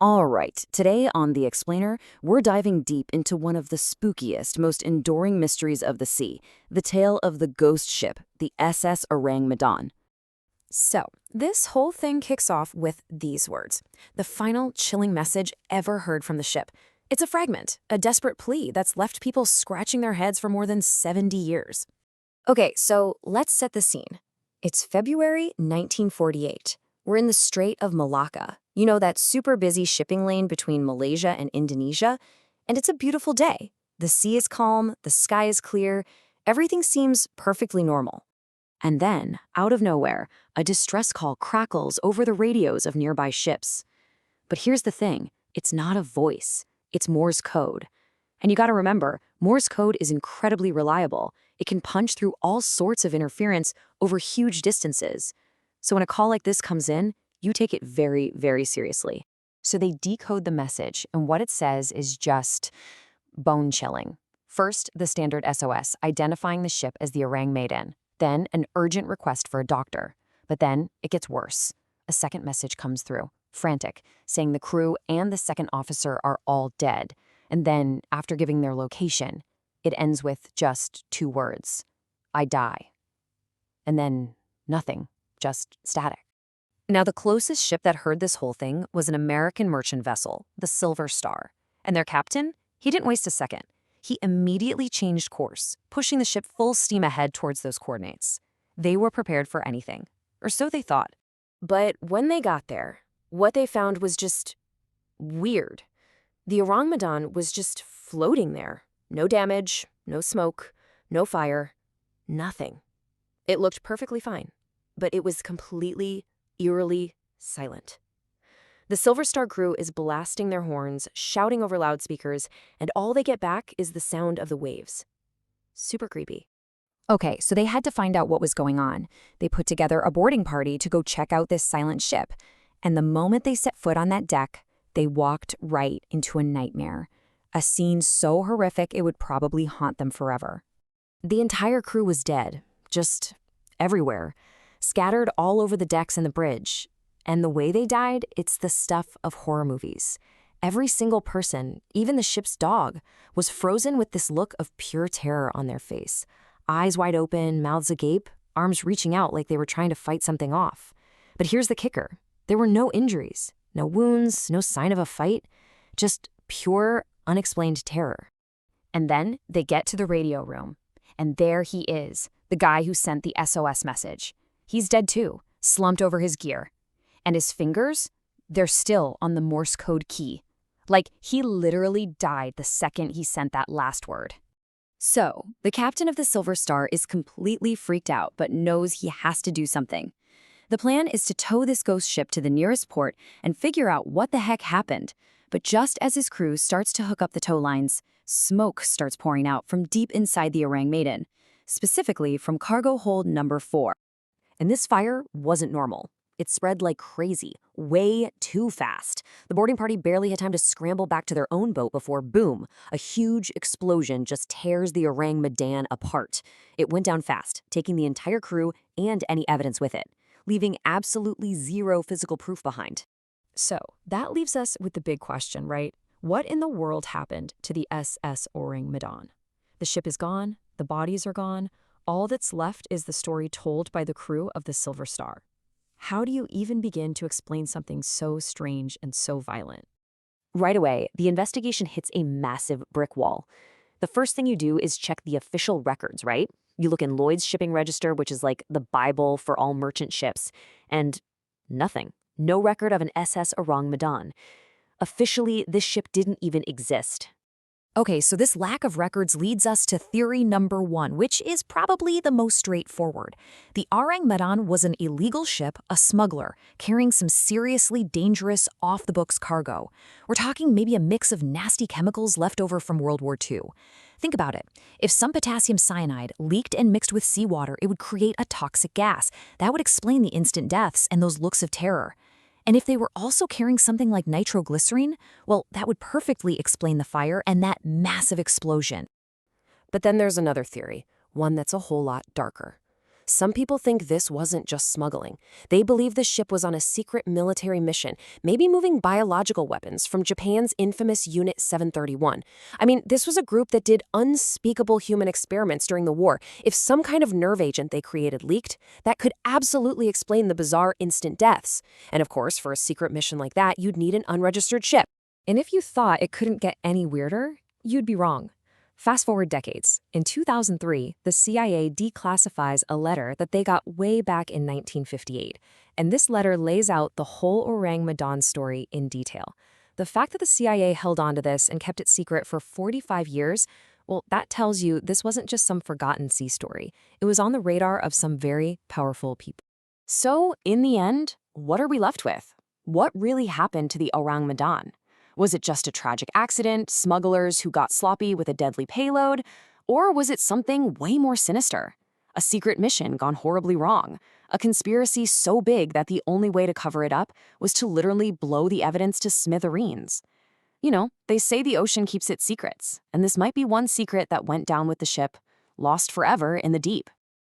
All right, today on The Explainer, we're diving deep into one of the spookiest, most enduring mysteries of the sea, the tale of the ghost ship, the SS Orang Medan. So, this whole thing kicks off with these words. The final chilling message ever heard from the ship. It's a fragment, a desperate plea that's left people scratching their heads for more than 70 years. Okay, so let's set the scene. It's February 1948. We're in the Strait of Malacca. You know, that super busy shipping lane between Malaysia and Indonesia? And it's a beautiful day. The sea is calm, the sky is clear, everything seems perfectly normal. And then, out of nowhere, a distress call crackles over the radios of nearby ships. But here's the thing, it's not a voice, it's Morse code. And you gotta remember, Morse code is incredibly reliable. It can punch through all sorts of interference over huge distances. So when a call like this comes in, you take it very, very seriously. So they decode the message, and what it says is just bone-chilling. First, the standard SOS, identifying the ship as the Orang Medan. Then, an urgent request for a doctor. But then, it gets worse. A second message comes through, frantic, saying the crew and the second officer are all dead. And then, after giving their location, it ends with just 2 words. I die. And then, nothing, just static. Now, the closest ship that heard this whole thing was an American merchant vessel, the Silver Star. And their captain? He didn't waste a second. He immediately changed course, pushing the ship full steam ahead towards those coordinates. They were prepared for anything, or so they thought. But when they got there, what they found was just weird. The Orang Medan was just floating there. No damage, no smoke, no fire, nothing. It looked perfectly fine, but it was completely, eerily silent. The Silver Star crew is blasting their horns, shouting over loudspeakers, and all they get back is the sound of the waves. Super creepy. Okay, so they had to find out what was going on. They put together a boarding party to go check out this silent ship. And the moment they set foot on that deck, they walked right into a nightmare. A scene so horrific it would probably haunt them forever. The entire crew was dead, just everywhere, scattered all over the decks and the bridge. And the way they died, it's the stuff of horror movies. Every single person, even the ship's dog, was frozen with this look of pure terror on their face. Eyes wide open, mouths agape, arms reaching out like they were trying to fight something off. But here's the kicker. There were no injuries, no wounds, no sign of a fight, just pure, unexplained terror. And then they get to the radio room, and there he is, the guy who sent the SOS message. He's dead too, slumped over his gear. And his fingers, they're still on the Morse code key. Like, he literally died the second he sent that last word. So, the captain of the Silver Star is completely freaked out, but knows he has to do something. The plan is to tow this ghost ship to the nearest port and figure out what the heck happened. But just as his crew starts to hook up the tow lines, smoke starts pouring out from deep inside the Orang Medan, specifically from cargo hold number 4. And this fire wasn't normal. It spread like crazy, way too fast. The boarding party barely had time to scramble back to their own boat before, boom, a huge explosion just tears the Orang Medan apart. It went down fast, taking the entire crew and any evidence with it, leaving absolutely zero physical proof behind. So, that leaves us with the big question, right? What in the world happened to the SS Orang Medan? The ship is gone, the bodies are gone, all that's left is the story told by the crew of the Silver Star. How do you even begin to explain something so strange and so violent? Right away, the investigation hits a massive brick wall. The first thing you do is check the official records, right? You look in Lloyd's shipping register, which is like the Bible for all merchant ships, and nothing. No record of an SS Orang Medan. Officially, this ship didn't even exist. Okay, so this lack of records leads us to theory number 1, which is probably the most straightforward. The Orang Medan was an illegal ship, a smuggler, carrying some seriously dangerous, off-the-books cargo. We're talking maybe a mix of nasty chemicals left over from World War II. Think about it. If some potassium cyanide leaked and mixed with seawater, it would create a toxic gas. That would explain the instant deaths and those looks of terror. And if they were also carrying something like nitroglycerine, well, that would perfectly explain the fire and that massive explosion. But then there's another theory, one that's a whole lot darker. Some people think this wasn't just smuggling. They believe the ship was on a secret military mission, maybe moving biological weapons from Japan's infamous Unit 731. I mean, this was a group that did unspeakable human experiments during the war. If some kind of nerve agent they created leaked, that could absolutely explain the bizarre instant deaths. And of course, for a secret mission like that, you'd need an unregistered ship. And if you thought it couldn't get any weirder, you'd be wrong. Fast forward decades. In 2003, the CIA declassifies a letter that they got way back in 1958. And this letter lays out the whole Orang Medan story in detail. The fact that the CIA held on to this and kept it secret for 45 years, well, that tells you this wasn't just some forgotten sea story. It was on the radar of some very powerful people. So, in the end, what are we left with? What really happened to the Orang Medan? Was it just a tragic accident, smugglers who got sloppy with a deadly payload? Or was it something way more sinister? A secret mission gone horribly wrong? A conspiracy so big that the only way to cover it up was to literally blow the evidence to smithereens? You know, they say the ocean keeps its secrets, and this might be one secret that went down with the ship, lost forever in the deep.